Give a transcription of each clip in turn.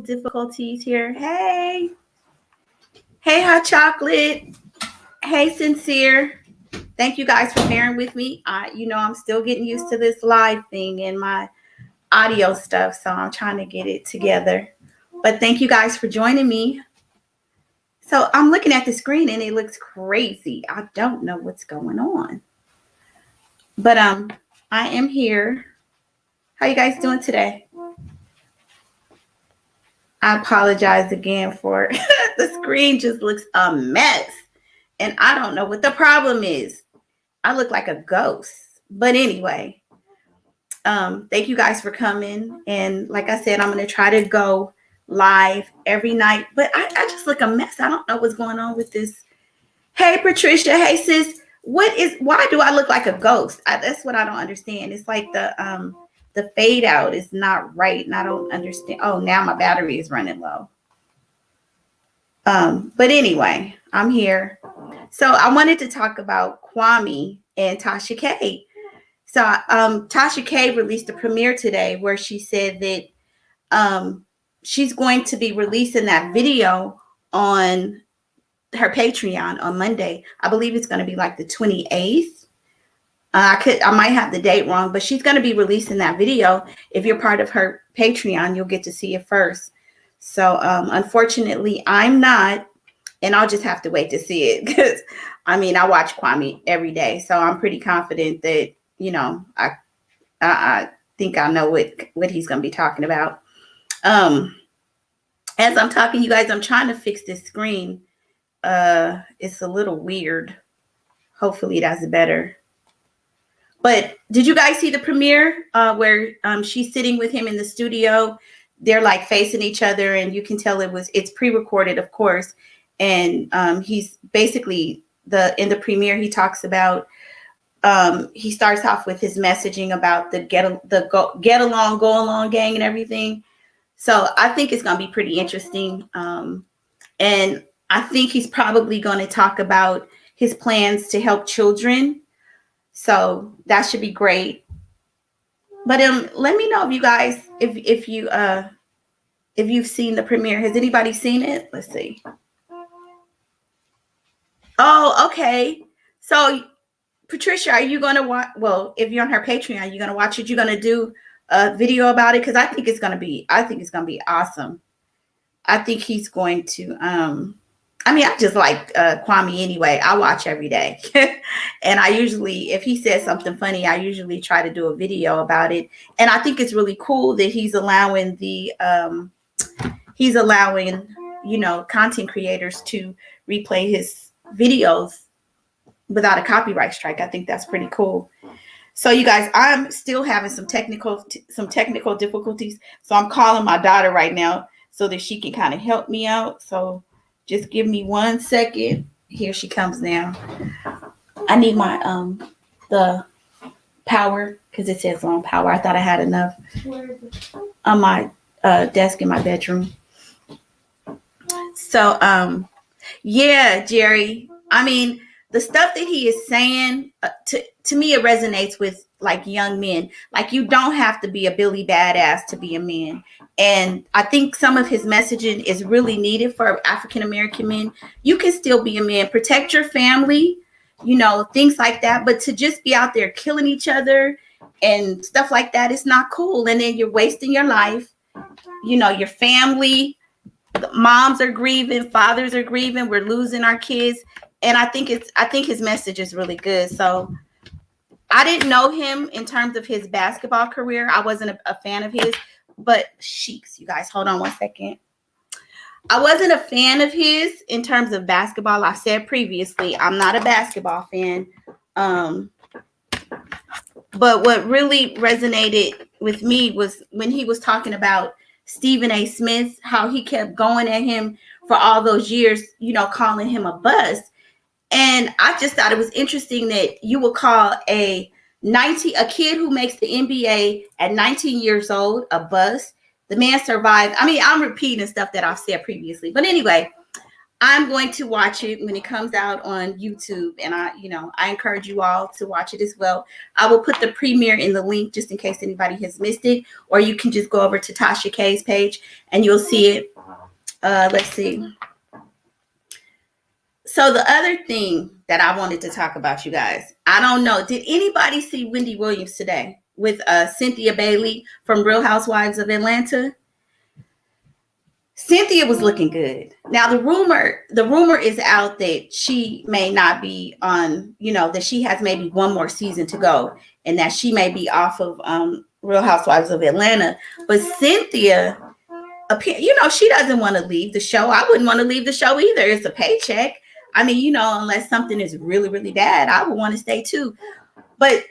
difficulties here. Hey, Hot Chocolate. Hey, Sincere. Thank you guys for bearing with me. I'm still getting used to this live thing and my audio stuff, so I'm trying to get it together. But thank you guys for joining me. So I'm looking at the screen and it looks crazy. I don't know what's going on. But I am here. How you guys doing today? I apologize again for the screen just looks a mess. And I don't know what the problem is. I look like a ghost. But anyway, thank you guys for coming. And like I said, I'm going to try to go live every night. But I just look a mess. I don't know what's going on with this. Hey, Patricia. Hey, sis. Why do I look like a ghost? That's what I don't understand. It's like the fade out is not right. And I don't understand. Oh, now my battery is running low. But anyway, I'm here. So I wanted to talk about Kwame and Tasha K. So Tasha K released a premiere today where she said that she's going to be releasing that video on her Patreon on Monday. I believe it's going to be like the 28th. I might have the date wrong, but she's going to be releasing that video. If you're part of her Patreon, you'll get to see it first. So unfortunately, I'm not, and I'll just have to wait to see it because I watch Kwame every day, so I'm pretty confident that I think I know what he's going to be talking about. As I'm talking, you guys, I'm trying to fix this screen. It's a little weird. Hopefully, that's better. But did you guys see the premiere where she's sitting with him in the studio? They're like facing each other, and you can tell it's pre-recorded, of course. And he's basically in the premiere, he talks about he starts off with his messaging about the get along, go along gang and everything. So I think it's going to be pretty interesting. And I think he's probably going to talk about his plans to help children. So that should be great. But let me know if you guys, if you've seen the premiere. Has anybody seen it? Let's see. Oh, okay. So Patricia, are you going to watch? Well, if you're on her Patreon, you're going to watch it. You're going to do a video about it because I think it's going to be awesome. I think he's going to. I just like Kwame anyway. I watch every day. And I usually, if he says something funny, I usually try to do a video about it. And I think it's really cool that he's allowing content creators to replay his videos without a copyright strike. I think that's pretty cool. So you guys, I'm still having some technical difficulties. So I'm calling my daughter right now so that she can kind of help me out. So just give me 1 second. Here she comes now. I need my the power because it says on power. I thought I had enough on my desk in my bedroom. So yeah, Jerry. The stuff that he is saying to me, it resonates with like young men. Like you don't have to be a Billy Badass to be a man. And I think some of his messaging is really needed for African-American men. You can still be a man, protect your family, things like that. But to just be out there killing each other and stuff like that, it's not cool. And then you're wasting your life. Your family, moms are grieving, fathers are grieving. We're losing our kids. And I think his message is really good. So I didn't know him in terms of his basketball career. I wasn't a fan of his. But Sheiks, you guys, hold on 1 second. I wasn't a fan of his in terms of basketball. I said previously, I'm not a basketball fan. But what really resonated with me was when he was talking about Stephen A. Smith, how he kept going at him for all those years, calling him a bust. And I just thought it was interesting that you would call a kid who makes the NBA at 19 years old a bust. The man survived. I'm repeating stuff that I've said previously. But anyway, I'm going to watch it when it comes out on YouTube, and I encourage you all to watch it as well. I will put the premiere in the link just in case anybody has missed it, or you can just go over to Tasha K's page and you'll see it. Let's see. So the other thing that I wanted to talk about, you guys, I don't know, did anybody see Wendy Williams today with Cynthia Bailey from Real Housewives of Atlanta? Cynthia was looking good. Now the rumor is out that she may not be on, that she has maybe one more season to go, and that she may be off of Real Housewives of Atlanta. But Cynthia, she doesn't want to leave the show. I wouldn't want to leave the show either. It's a paycheck. I mean, unless something is really, really bad, I would want to stay too. But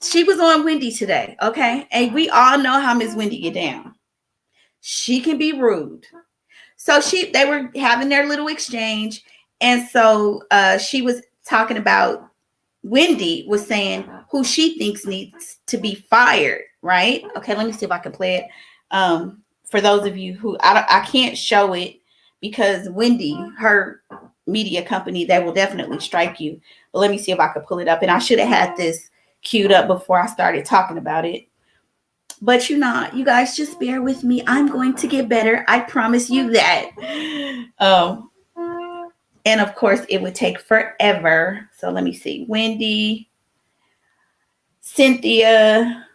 she was on Wendy today, okay? And we all know how Miss Wendy get down. She can be rude. So they were having their little exchange. And so she was talking about, Wendy was saying who she thinks needs to be fired, right? Okay, let me see if I can play it. For those of you who, I can't show it because Wendy, her media company, they will definitely strike you. But let me see if I could pull it up. And I should have had this queued up before I started talking about it. But you guys just bear with me. I'm going to get better. I promise you that. And of course, it would take forever. So let me see. Wendy, Cynthia.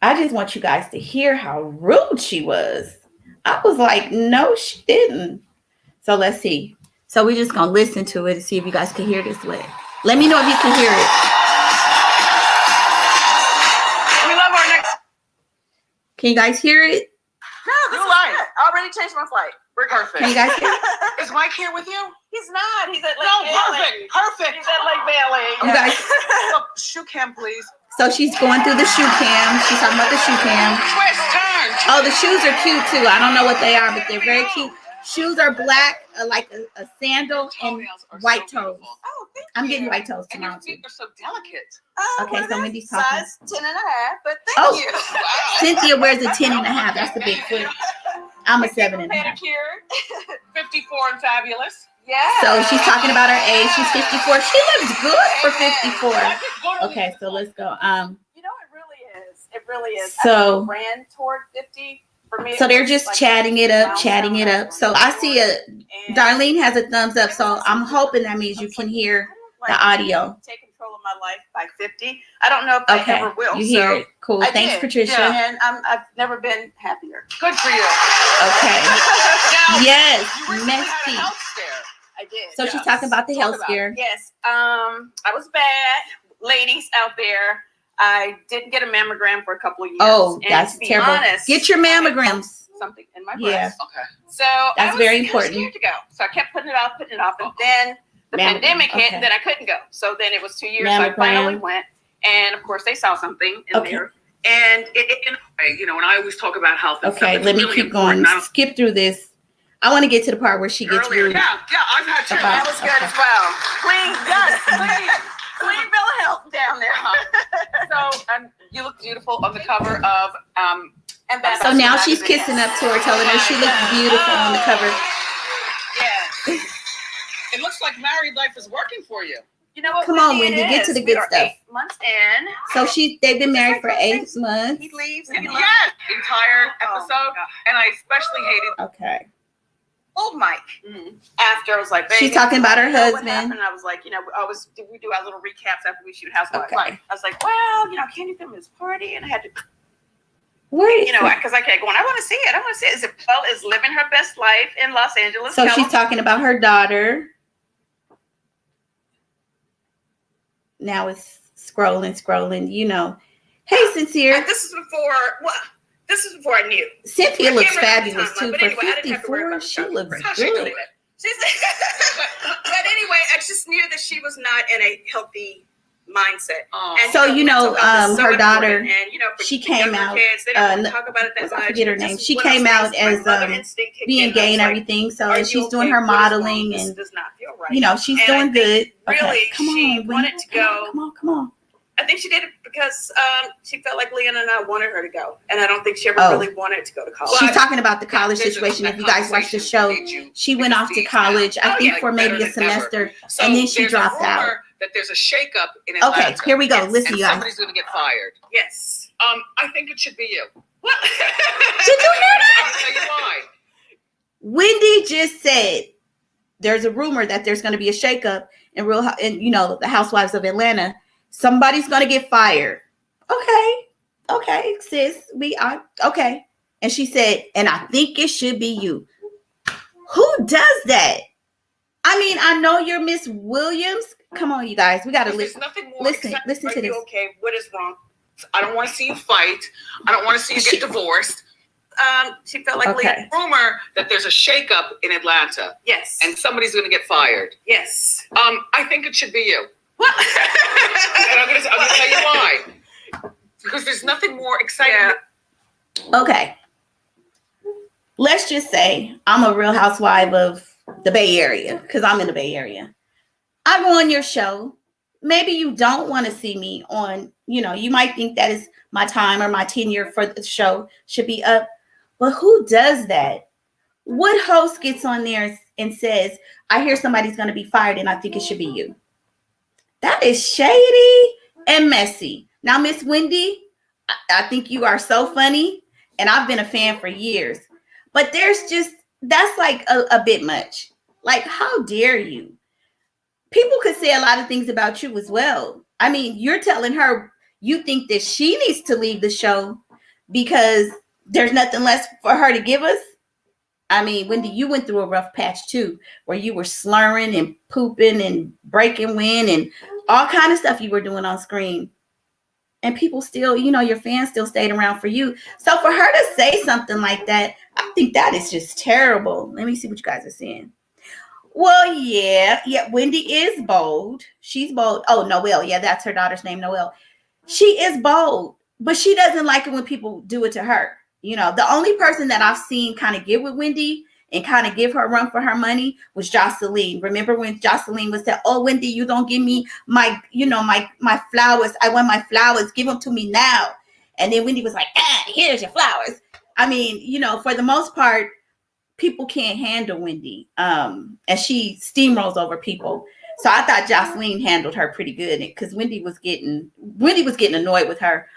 I just want you guys to hear how rude she was. I was like, no, she didn't. So let's see. So we're just going to listen to it and see if you guys can hear this way. Let me know if you can hear it. Can you guys hear it? No, this is good. I already changed my flight. We're perfect. Can you guys hear it? Is Mike here with you? He's not. He's at Lake Bailey. Perfect. He's at Lake Bailey. You guys. Shoe cam, please. So she's going through the shoe cam. She's talking about the shoe cam. Twist, turn. Oh, the shoes are cute too. I don't know what they are, but they're very cute. Shoes are black, like a sandal, and white toes. Oh, thank you. I'm getting white toes And your tomorrow too. feet are so delicate. Okay, so Wendy's talking. Size 10 and a half, but thank you. Wow. Cynthia wears a 10 and a half. That's a big foot. I'm a 7 and a half. Pedicure. 54 and fabulous. Yeah. So she's talking about her age. She's 54. She looks good for 54. Okay, so let's go. It really is. It really is. So I ran toward 50. For me, so they're just chatting it up. So I see Darlene has a thumbs up. So I'm hoping that means you can hear the audio. Take control of my life by 50. I don't know if I ever will. You hear it. Cool. Thanks, Patricia. Yeah, and I've never been happier. Good for you. Okay. Now, Yes. you recently had a Messy. health scare. I did. So she's talking about the health scare. Yes. I was bad. Ladies out there, I didn't get a mammogram for a couple of years. Oh, and that's to be terrible. Honest, Get your mammograms. something in my Yeah. breast. Okay. So That's I was very important. scared to go. So I kept putting it off. And then the pandemic hit, and then I couldn't go. So then it was 2 years. So I finally went. And of course, they saw something in there. And when I always talk about health and Okay, stuff, let me really keep going. Skip through this. I want to get to the part where she gets rude. Yeah, I've had two. About- that was good as well. Clean bill of health down there. So you look beautiful on the cover of And that's So now she's kissing up to her, telling her she looks beautiful on the cover. Yeah. It looks like married life is working for you. You know what? Come on, Wendy, get to the good stuff. 8 months in. So they've been married for 8 months. He leaves. Yes, entire episode, God. and I especially hated Okay. Old Mike. After I was like, baby, She's talking about her you know what husband. happened? I was like, we do our little recaps after we shoot Housewives. Okay. I was like, well, can you come to this party? And I had to, Where is because I kept going, I want to see it. Is living her best life in Los Angeles. So she's talking about her daughter. Now it's scrolling. Hey, Sincere. This is before I knew. Cynthia looks fabulous too. But For anyway, I didn't have to worry 54, about she the looks How's she good. doing? But anyway, I just knew that she was not in a healthy mindset. Oh. And, So, mental health is so her daughter, important. And, for she the came younger out, Kids, they don't talk about it that much. I forget her This name. is She one of those came out things, my as mother instinct kicked being in. gay I and was like, everything. So "Are and you she's doing okay? her What is wrong? modeling, This and does not feel right. she's And I doing think good. Okay, really, come she on, wanted to go. Come on. I think she did it because she felt like Leon and I wanted her to go, and I don't think she ever really wanted to go to college. She's talking about the college situation. If you guys watch the show, she went off to college, I think, for maybe a semester, and then she dropped out. That there's a shakeup in Atlanta. Okay, here we go. Listen, and you guys. Somebody's going to get fired. Yes. I think it should be you. What? Did you hear that? I'm going to tell you why. Wendy just said there's a rumor that there's going to be a shakeup in the Housewives of Atlanta. Somebody's going to get fired. Okay, sis. Okay. And she said, and I think it should be you. Who does that? I mean, I know you're Miss Williams. Come on, you guys. We got to listen. Listen to this. Okay, what is wrong? I don't want to see you fight. I don't want to see you get divorced. She felt like rumor that there's a shakeup in Atlanta. Yes. And somebody's going to get fired. Yes. I think it should be you. What? And I'm going to tell you why. Because there's nothing more exciting. Okay. Let's just say I'm a Real Housewife of the Bay Area, because I'm in the Bay Area. I go on your show. Maybe you don't want to see me on, you might think that is my time or my tenure for the show should be up. But who does that? What host gets on there and says, I hear somebody's going to be fired and I think it should be you? That is shady and messy. Now, Miss Wendy, I think you are so funny, and I've been a fan for years. But that's like a bit much. Like, how dare you? People could say a lot of things about you as well. I mean, you're telling her you think that she needs to leave the show because there's nothing less for her to give us. I mean, Wendy, you went through a rough patch too, where you were slurring and pooping and breaking wind and all kind of stuff you were doing on screen. And people still, your fans still stayed around for you. So for her to say something like that, I think that is just terrible. Let me see what you guys are saying. Well, yeah, Wendy is bold. She's bold. Oh, Noelle. Yeah, that's her daughter's name, Noelle. She is bold, but she doesn't like it when people do it to her. The only person that I've seen kind of get with Wendy and kind of give her a run for her money was Jocelyn. Remember when Jocelyn was said, "Oh, Wendy, you don't give me my flowers. I want my flowers. Give them to me now." And then Wendy was like, here's your flowers. I mean, for the most part, people can't handle Wendy. And she steamrolls over people. So I thought Jocelyn handled her pretty good because Wendy was getting annoyed with her.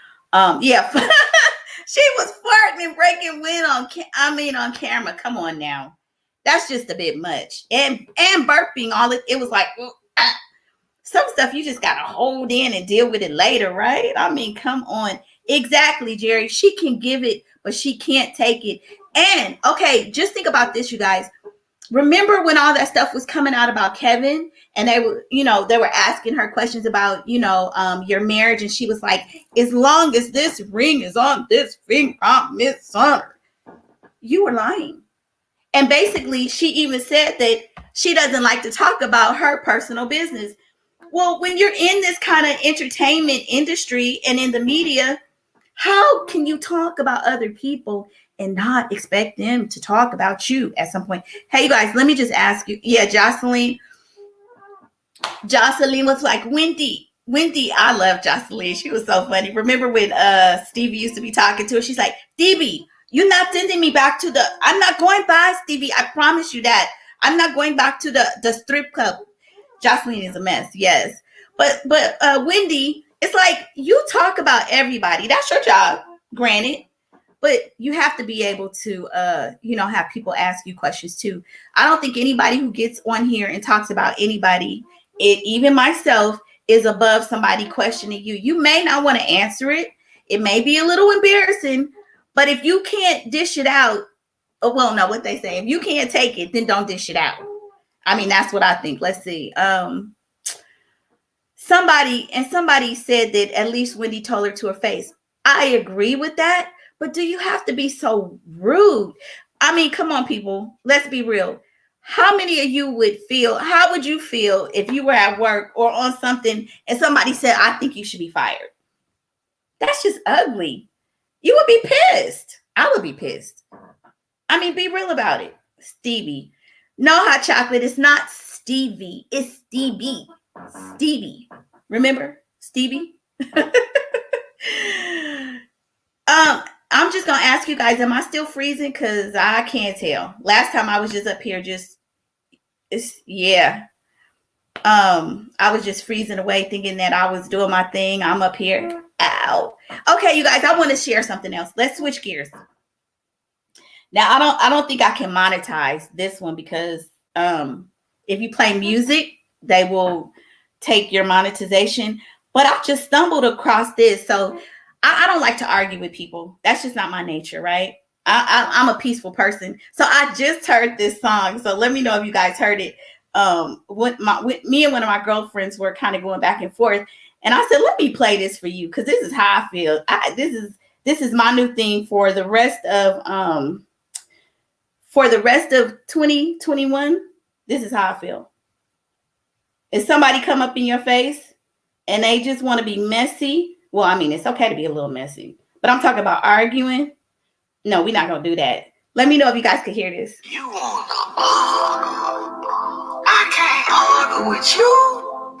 She was flirting and breaking wind on camera. Come on now. That's just a bit much. And burping it was like some stuff you just gotta hold in and deal with it later, right? I mean, come on. Exactly, Jerry. She can give it, but she can't take it. And okay, just think about this, you guys. Remember when all that stuff was coming out about Kevin and they were asking her questions about, your marriage. And she was like, as long as this ring is on this finger, I'm Miss Honor. You were lying. And basically she even said that she doesn't like to talk about her personal business. Well, when you're in this kind of entertainment industry and in the media, how can you talk about other people and not expect them to talk about you at some point? Hey, you guys, let me just ask you. Yeah, Jocelyn was like, Wendy, I love Jocelyn. She was so funny. Remember when Stevie used to be talking to her? She's like, Stevie, you're not sending me back to I'm not going back, Stevie. I promise you that. I'm not going back to the strip club. Jocelyn is a mess, yes. But Wendy, it's like you talk about everybody. That's your job, granted. But you have to be able to, have people ask you questions too. I don't think anybody who gets on here and talks about anybody, even myself, is above somebody questioning you. You may not want to answer it. It may be a little embarrassing, but if you can't dish it out, what they say, if you can't take it, then don't dish it out. I mean, that's what I think. Let's see. Somebody said that at least Wendy told her to her face. I agree with that. But do you have to be so rude? I mean, come on, people. Let's be real. How many of you how would you feel if you were at work or on something and somebody said, I think you should be fired? That's just ugly. You would be pissed. I would be pissed. I mean, be real about it. Stevie. No, hot chocolate. It's not Stevie. It's Stevie. Stevie. Remember? Stevie? I'm just gonna ask you guys, am I still freezing? Cause I can't tell. Last time I was just up here, yeah. I was just freezing away, thinking that I was doing my thing. I'm up here. Ow. Okay, you guys, I want to share something else. Let's switch gears. Now, I don't think I can monetize this one because if you play music, they will take your monetization. But I just stumbled across this. So I don't like to argue with people. That's just not my nature, right? I'm a peaceful person. So I just heard this song. So let me know if you guys heard it. With me and one of my girlfriends were kind of going back and forth. And I said, let me play this for you because this is how I feel. This is my new thing for the rest of 2021. This is how I feel. If somebody come up in your face and they just want to be messy, well, I mean, it's okay to be a little messy, but I'm talking about arguing. No, we're not going to do that. Let me know if you guys could hear this. You wanna argue? I can't argue with you.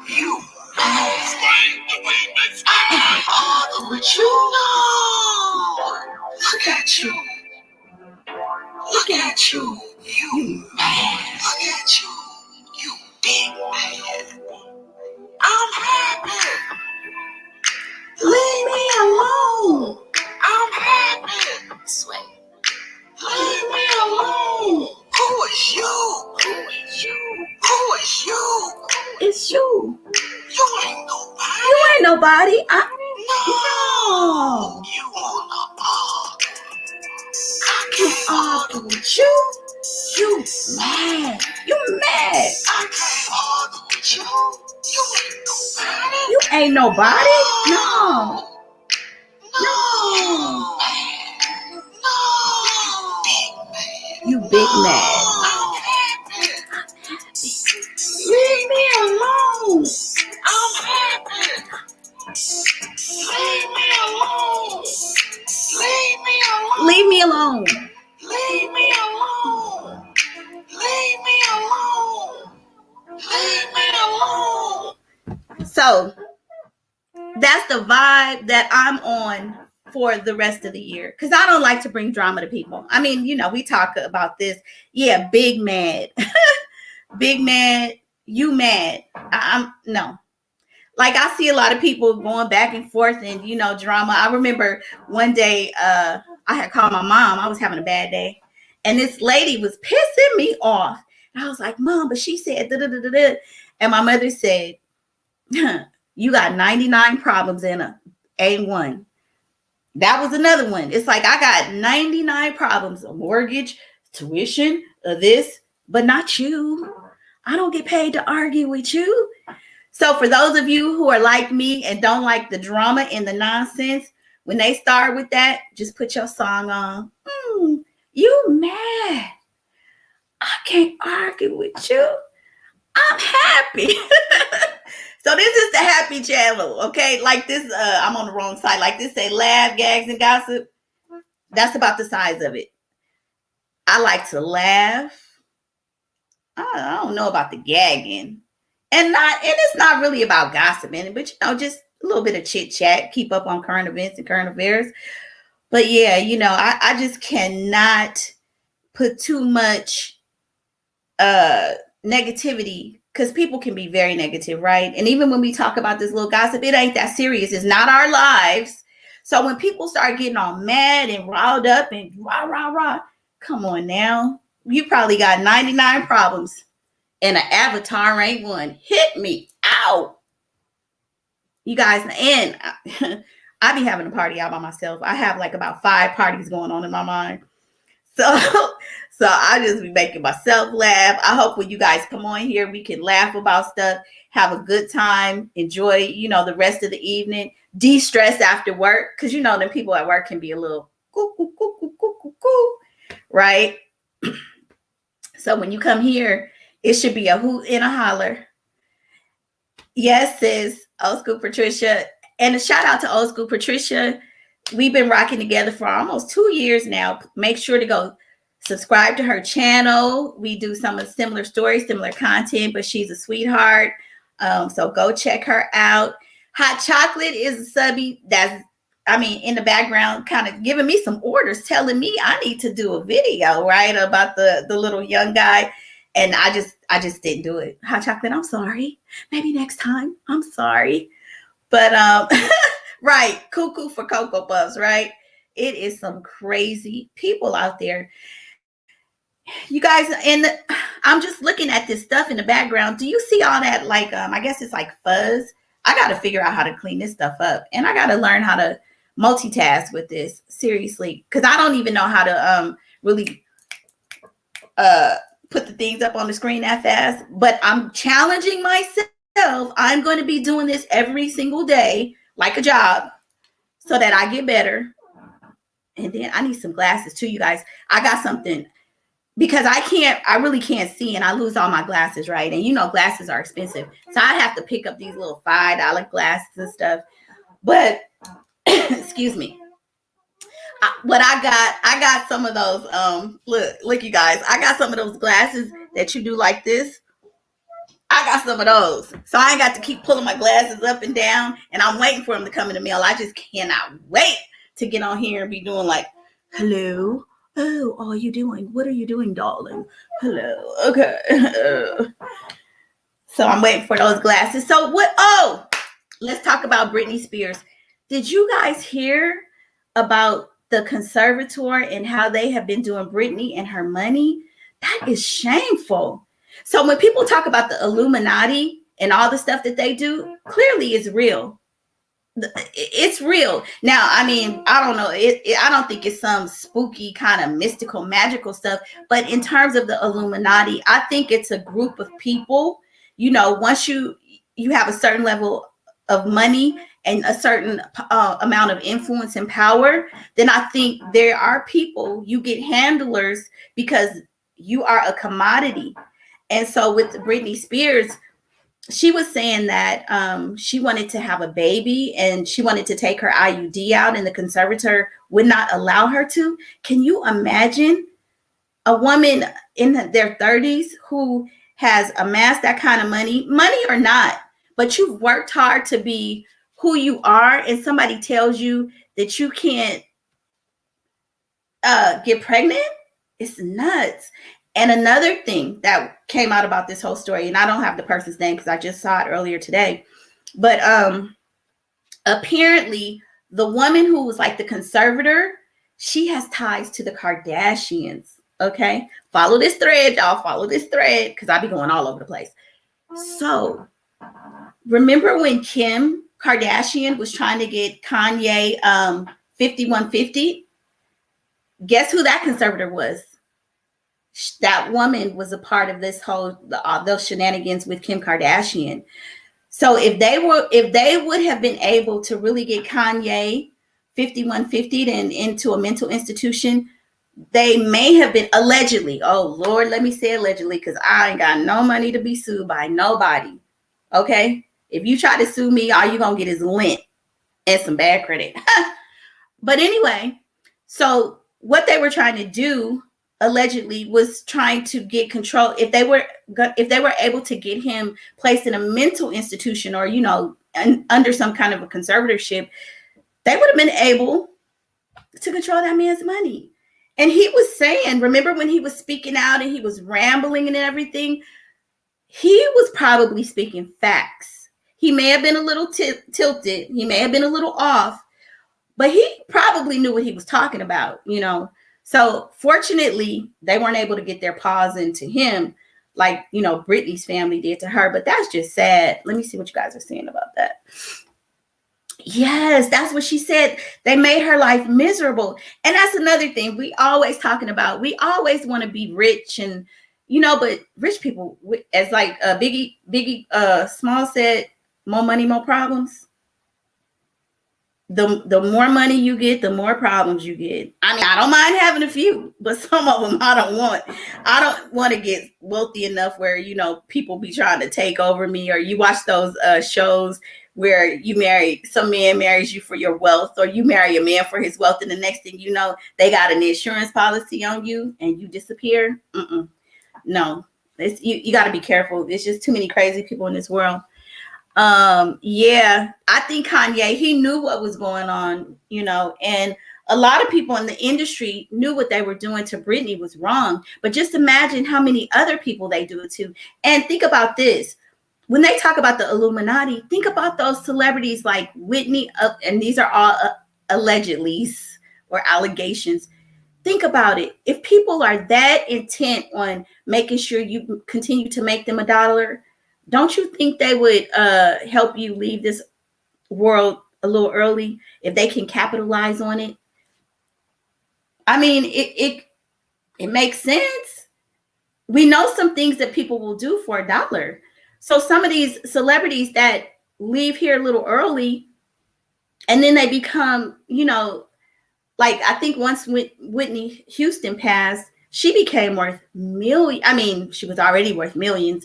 You I can't argue with you. No. Look at you. Look at you. You mad. Look at you. You big man. I'm happy. Leave me alone. I'm happy. Sweet. Leave me alone. Who is you? Who is you? Who is you? It's you. You ain't nobody. You ain't nobody. No. You wanna argue? I can't argue with you. You mad. You mad. I can't argue with you. You ain't nobody. You ain't nobody. No. No. You big mad. I'm happy. Leave me alone. I'm happy. Leave me alone. Leave me alone. Leave me alone. Leave me alone. Leave me alone. Leave me alone. So that's the vibe that I'm on for the rest of the year. Because I don't like to bring drama to people. I mean, we talk about this. Yeah, big mad. Big mad. You mad. I'm no. Like I see a lot of people going back and forth and, drama. I remember one day I had called my mom. I was having a bad day. And this lady was pissing me off. And I was like, Mom, but she said da-da-da-da-da. And my mother said, you got 99 problems in a A1. That was another one. It's like I got 99 problems, a mortgage, tuition, this, but not you. I don't get paid to argue with you. So for those of you who are like me and don't like the drama and the nonsense, when they start with that, just put your song on. You mad. I can't argue with you. I'm happy. So this is the happy channel, okay? Like this, I'm on the wrong side. Like this say laugh, gags, and gossip. That's about the size of it. I like to laugh. I don't know about the gagging. And it's not really about gossiping, but just a little bit of chit chat, keep up on current events and current affairs. But yeah, I just cannot put too much negativity because people can be very negative, right? And even when we talk about this little gossip, it ain't that serious. It's not our lives. So when people start getting all mad and riled up and rah, rah, rah, come on now. You probably got 99 problems and an avatar ain't one. Hit me out. You guys, and I be having a party out by myself. I have like about 5 parties going on in my mind. So I just be making myself laugh. I hope when you guys come on here, we can laugh about stuff, have a good time, enjoy, the rest of the evening, de-stress after work. Because, them people at work can be a little right? So when you come here, it should be a hoot and a holler. Yes, sis, Old School Patricia. And a shout out to Old School Patricia. We've been rocking together for almost 2 years now. Make sure to go subscribe to her channel. We do some of similar stories, similar content, but she's a sweetheart. So go check her out. Hot chocolate is a subby that's, I mean, in the background, kind of giving me some orders, telling me I need to do a video, right, about the little young guy. And I just didn't do it. Hot chocolate, I'm sorry. Maybe next time. I'm sorry. But right, cuckoo for Cocoa Puffs, right? It is some crazy people out there. You guys, and I'm just looking at this stuff in the background. Do you see all that, like, I guess it's like fuzz? I got to figure out how to clean this stuff up. And I got to learn how to multitask with this, seriously. Because I don't even know how to really put the things up on the screen that fast. But I'm challenging myself. I'm going to be doing this every single day, like a job, so that I get better. And then I need some glasses too, you guys. I got something. Because I really can't see, and I lose all my glasses, right? And you know, glasses are expensive. So I have to pick up these little $5 glasses and stuff. But, excuse me. I got some of those, look, you guys, I got some of those glasses that you do like this. I got some of those. So I ain't got to keep pulling my glasses up and down, and I'm waiting for them to come in the mail. I just cannot wait to get on here and be doing like, hello. Oh, are you doing? What are you doing, darling? Hello. Okay. So I'm waiting for those glasses. So what? Oh, let's talk about Britney Spears. Did you guys hear about the conservator and how they have been doing Britney and her money? That is shameful. So when people talk about the Illuminati and all the stuff that they do, clearly it's real. It's real. Now, I mean, I don't know. I don't think it's some spooky kind of mystical, magical stuff. But in terms of the Illuminati, I think it's a group of people. You know, once you have a certain level of money and a certain amount of influence and power, then I think there are people, you get handlers because you are a commodity. And so with Britney Spears, she was saying that she wanted to have a baby and she wanted to take her IUD out, and the conservator would not allow her to. Can you imagine a woman in their 30s who has amassed that kind of money or not, but you've worked hard to be who you are, and somebody tells you that you can't get pregnant? It's nuts. And another thing that came out about this whole story, and I don't have the person's name because I just saw it earlier today, but apparently the woman who was like the conservator, she has ties to the Kardashians. Okay, follow this thread, y'all. Follow this thread because I be going all over the place. So remember when Kim Kardashian was trying to get Kanye 5150? Guess who that conservator was? That woman was a part of this whole those shenanigans with Kim Kardashian. So if they would have been able to really get Kanye 5150 and into a mental institution, they may have been allegedly. Oh Lord, let me say allegedly, because I ain't got no money to be sued by nobody. Okay, if you try to sue me, all you're gonna get is lint and some bad credit. But anyway, so what they were trying to do allegedly was trying to get control. If they were able to get him placed in a mental institution, or you know, under some kind of a conservatorship, they would have been able to control that man's money. And he was saying, remember when he was speaking out and he was rambling and everything, he was probably speaking facts. He may have been a little tilted, he may have been a little off, but he probably knew what he was talking about, you know. So fortunately, they weren't able to get their paws into him like, you know, Britney's family did to her. But that's just sad. Let me see what you guys are saying about that. Yes, that's what she said. They made her life miserable. And that's another thing we always talking about. We always want to be rich, and, you know, but rich people, as like Biggie Small said, more money, more problems. The more money you get, the more problems you get. I mean, I don't mind having a few, but some of them I don't want. I don't want to get wealthy enough where, you know, people be trying to take over me. Or you watch those shows where some man marries you for your wealth, or you marry a man for his wealth, and the next thing you know, they got an insurance policy on you and you disappear. No, you got to be careful. There's just too many crazy people in this world. Yeah, I think Kanye, he knew what was going on, and a lot of people in the industry knew what they were doing to Britney was wrong. But just imagine how many other people they do it to. And think about this. When they talk about the Illuminati, think about those celebrities like Whitney, and these are all allegedly or allegations. Think about it. If people are that intent on making sure you continue to make them $1, don't you think they would help you leave this world a little early if they can capitalize on it? I mean, it makes sense. We know some things that people will do for $1. So some of these celebrities that leave here a little early, and then they become, like I think once Whitney Houston passed, she became worth millions. I mean, she was already worth millions,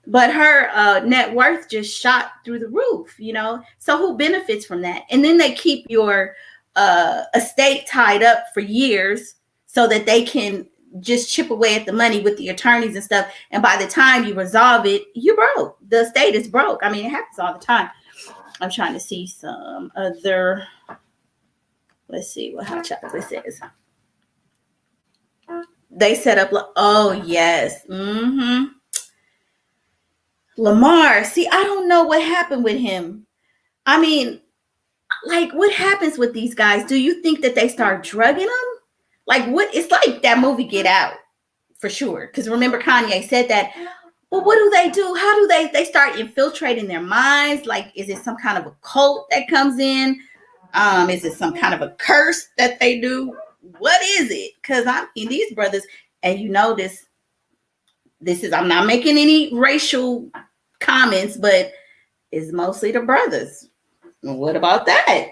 but her net worth just shot through the roof, So who benefits from that? And then they keep your estate tied up for years so that they can just chip away at the money with the attorneys and stuff. And by the time you resolve it, you broke. The estate is broke. I mean, it happens all the time. I'm trying to see some other. Let's see what Hot Chocolate says. They set up. Oh yes. Lamar. See, I don't know what happened with him. I mean, like, what happens with these guys? Do you think that they start drugging them? Like, what? It's like that movie Get Out, for sure. Because remember, Kanye said that. Well, what do? How do they start infiltrating their minds? Like, is it some kind of a cult that comes in? Is it some kind of a curse that they do? What is it? Because I mean, these brothers, and this is, I'm not making any racial comments, but it's mostly the brothers. What about that?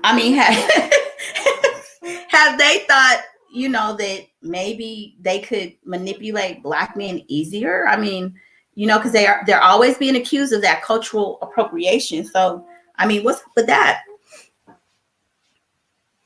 I mean, have they thought, that maybe they could manipulate Black men easier? I mean, because they're always being accused of that cultural appropriation. So, I mean, what's up with that?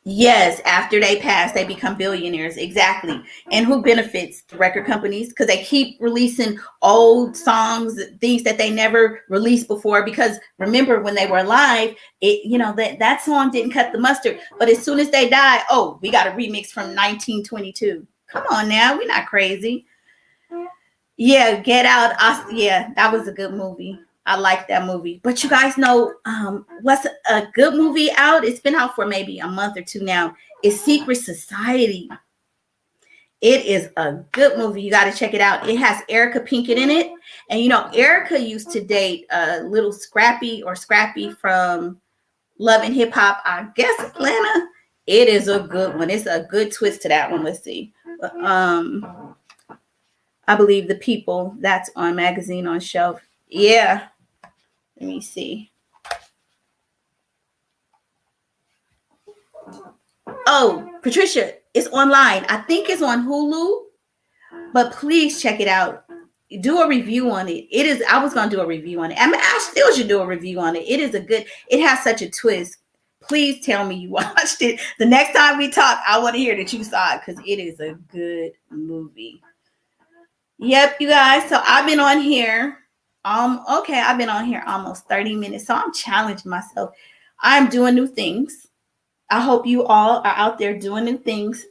Yes, after they pass, they become billionaires. Exactly. And who benefits? The record companies, because they keep releasing old songs, things that they never released before. Because remember, when they were alive, that song didn't cut the mustard. But as soon as they die, oh, we got a remix from 1922. Come on now, we're not crazy. Yeah, Get Out. Yeah, that was a good movie. I like that movie. But you guys know what's a good movie out? It's been out for maybe a month or two now. It's Secret Society. It is a good movie. You got to check it out. It has Erica Pinkett in it. And Erica used to date little Scrappy from Love and Hip Hop, I guess Atlanta. It is a good one. It's a good twist to that one. Let's see. I believe The People. That's on Magazine on Shelf. Yeah. Let me see. Oh, Patricia, it's online. I think it's on Hulu, but please check it out. Do a review on it. It is. I was going to do a review on it. I mean, I still should do a review on it. It is it has such a twist. Please tell me you watched it. The next time we talk, I want to hear that you saw it because it is a good movie. Yep, you guys. So I've been on here. Okay, I've been on here almost 30 minutes. So I'm challenging myself. I'm doing new things. I hope you all are out there doing new things,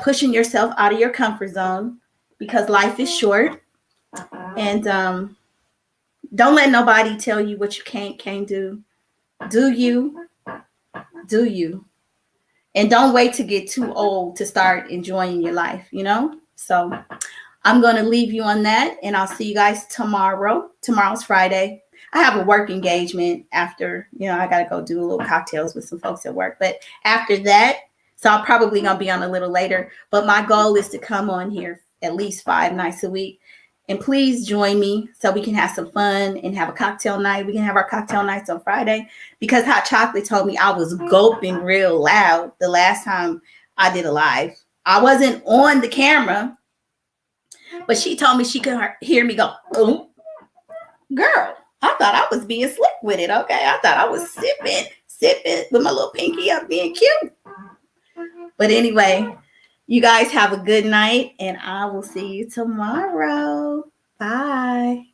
pushing yourself out of your comfort zone because life is short. And don't let nobody tell you what you can't do. Do you. And don't wait to get too old to start enjoying your life, So I'm going to leave you on that, and I'll see you guys tomorrow. Tomorrow's Friday. I have a work engagement after, I got to go do a little cocktails with some folks at work. But after that, so I'm probably going to be on a little later. But my goal is to come on here at least 5 nights a week. And please join me so we can have some fun and have a cocktail night. We can have our cocktail nights on Friday because Hot Chocolate told me I was gulping real loud the last time I did a live. I wasn't on the camera, but she told me she could hear me go, oh, girl, I thought I was being slick with it. Okay, I thought I was sipping with my little pinky up being cute. But anyway, you guys have a good night, and I will see you tomorrow. Bye.